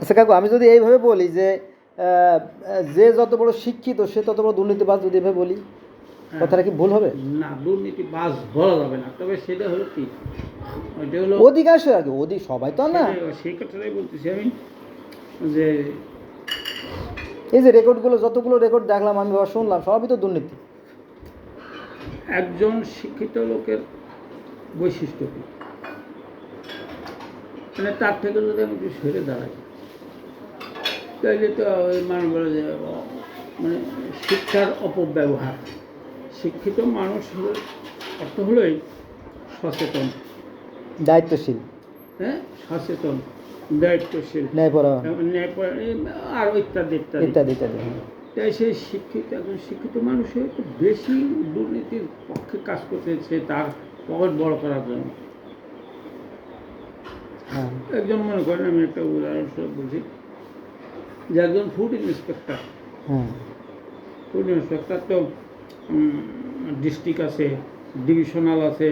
আচ্ছা কাকু, আমি যদি এইভাবে বলি যে যে যত বড় শিক্ষিত সে তত বড় দুর্নীতিবাজ, যদি এভাবে বলি, হ্যাঁ। কথাটা কি ভুল হবে? না, দুর্নীতিবাজ বলা যাবে না, তবে সেটা হলো কি, ওইটা হলো অধিকাংশ আর কি, সবাই তো আর না। সেই কথাটাই বলতেছি আমি, যে এই যে রেকর্ডগুলো, যতগুলো রেকর্ড দেখলাম আমি বা শুনলাম, সবই তো দুর্নীতি। একজন শিক্ষিত লোকের বৈশিষ্ট্য কি, মানে তার থেকে যদি আমি একটু সরে দাঁড়াই, তাইলে তো ওই মানুষ বলে যে মানে শিক্ষার অপব্যবহার। শিক্ষিত মানুষ অর্থ হলোই সচেতন, দায়িত্বশীল, হ্যাঁ, সচেতন, দায়িত্বশীল, ন্যায়পরায়ণ, ন্যায়পরায়ণ, আর ইত্যাদি ইত্যাদি। ইত্যাদি ইত্যাদি। তাই সেই একজন শিক্ষিত মানুষের একটু বেশি দুর্নীতির পক্ষে কাজ করতেছে তার পকেট বড় করার জন্য। হ্যাঁ, একজন, মনে করেন আমি একটা উদাহরণস্বরূপ বলছি, যে একজন ফুড ইন্সপেক্টর, হ্যাঁ, ফুড ইন্সপেক্টর তো ডিস্ট্রিক্ট আছে, ডিভিশনাল আছে,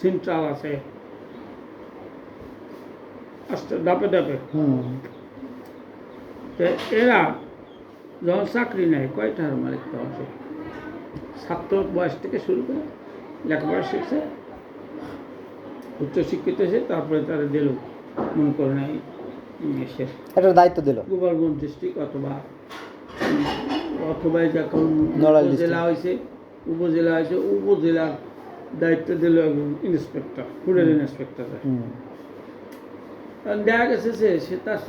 সেন্ট্রাল আছে, আস্তে ধাপে ধাপে। তো এরা যখন চাকরি নেয়, কয়টার মালিক তখন সে ছাত্র বয়স থেকে শুরু করে লেখাপড়া শিখছে, উচ্চশিক্ষিত হয়েছে, তারপরে তারা দিল, মনে করে নাই সে একটা দায়িত্ব দিল, গোপালগঞ্জ ডিস্ট্রিক্ট অথবা যখন নড়াইল উপজেলা হয়েছে, উপজেলার দায়িত্ব দিল একজন ইন্সপেক্টর, ফুডের ইন্সপেক্টর। দেখা গেছে সে তার